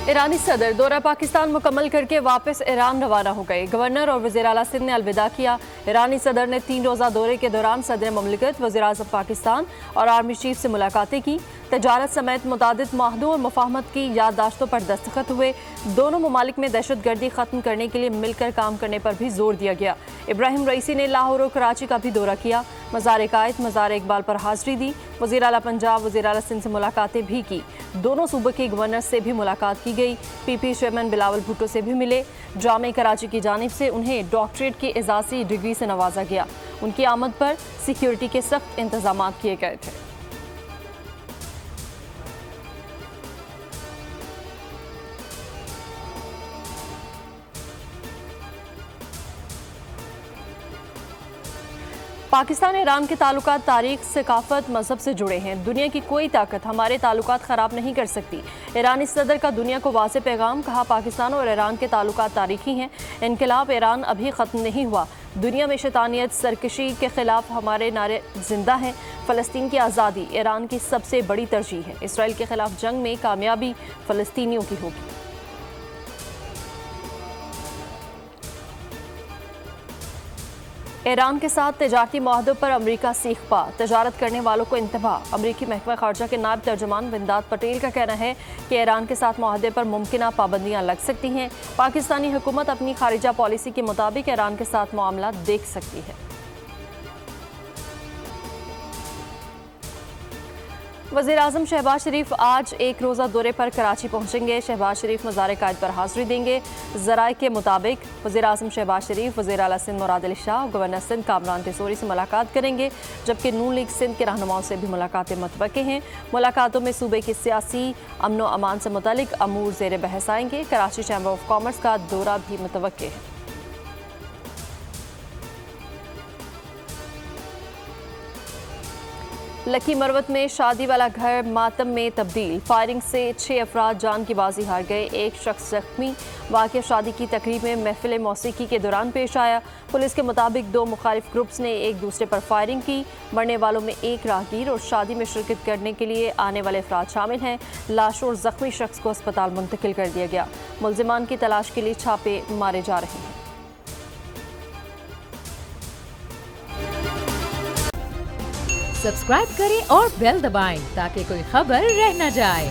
ایرانی صدر دورہ پاکستان مکمل کر کے واپس ایران روانہ ہو گئے۔ گورنر اور وزیر اعلیٰ سندھ نے الوداع کیا۔ ایرانی صدر نے 3 روزہ دورے کے دوران صدر مملکت، وزیر اعظم پاکستان اور آرمی چیف سے ملاقاتیں کی۔ تجارت سمیت متعدد معاہدوں اور مفاہمت کی یادداشتوں پر دستخط ہوئے۔ دونوں ممالک میں دہشت گردی ختم کرنے کے لیے مل کر کام کرنے پر بھی زور دیا گیا۔ ابراہیم رئیسی نے لاہور اور کراچی کا بھی دورہ کیا۔ مزار قائد، مزار اقبال پر حاضری دی۔ وزیر اعلیٰ پنجاب، وزیر اعلیٰ سندھ سے ملاقاتیں بھی کی۔ دونوں صوبے کے گورنر سے بھی ملاقات کی گئی۔ پی پی چیئرمین بلاول بھٹو سے بھی ملے۔ جامعہ کراچی کی جانب سے انہیں ڈاکٹریٹ کی اعزازی ڈگری سے نوازا گیا۔ ان کی آمد پر سیکیورٹی کے سخت انتظامات کیے گئے تھے۔ پاکستان ایران کے تعلقات تاریخ، ثقافت، مذہب سے جڑے ہیں۔ دنیا کی کوئی طاقت ہمارے تعلقات خراب نہیں کر سکتی۔ ایرانی صدر کا دنیا کو واضح پیغام، کہا پاکستان اور ایران کے تعلقات تاریخی ہیں۔ انقلاب ایران ابھی ختم نہیں ہوا۔ دنیا میں شیطانیت، سرکشی کے خلاف ہمارے نعرے زندہ ہیں۔ فلسطین کی آزادی ایران کی سب سے بڑی ترجیح ہے۔ اسرائیل کے خلاف جنگ میں کامیابی فلسطینیوں کی ہوگی۔ ایران کے ساتھ تجارتی معاہدوں پر امریکہ سیخ پا، تجارت کرنے والوں کو انتباہ۔ امریکی محکمہ خارجہ کے نائب ترجمان وندات پٹیل کا کہنا ہے کہ ایران کے ساتھ معاہدے پر ممکنہ پابندیاں لگ سکتی ہیں۔ پاکستانی حکومت اپنی خارجہ پالیسی کے مطابق ایران کے ساتھ معاملات دیکھ سکتی ہے۔ وزیر اعظم شہباز شریف آج ایک روزہ دورے پر کراچی پہنچیں گے۔ شہباز شریف مزار قائد پر حاضری دیں گے۔ ذرائع کے مطابق وزیر اعظم شہباز شریف وزیر اعلیٰ سندھ مراد علی شاہ اور گورنر سندھ کامران ٹیسوری سے ملاقات کریں گے، جبکہ نون لیگ سندھ کے رہنماؤں سے بھی ملاقاتیں متوقع ہیں۔ ملاقاتوں میں صوبے کی سیاسی امن و امان سے متعلق امور زیر بحث آئیں گے۔ کراچی چیمبر آف کامرس کا دورہ بھی متوقع ہے۔ لکی مروت میں شادی والا گھر ماتم میں تبدیل، فائرنگ سے 6 افراد جان کی بازی ہار گئے، ایک شخص زخمی۔ واقعہ شادی کی تقریب میں محفل موسیقی کے دوران پیش آیا۔ پولیس کے مطابق 2 مخالف گروپس نے ایک دوسرے پر فائرنگ کی۔ مرنے والوں میں ایک راہگیر اور شادی میں شرکت کرنے کے لیے آنے والے افراد شامل ہیں۔ لاشوں اور زخمی شخص کو اسپتال منتقل کر دیا گیا۔ ملزمان کی تلاش کے لیے چھاپے مارے جا رہے ہیں۔ سبسکرائب کریں اور بیل دبائیں تاکہ کوئی خبر رہ نہ جائے۔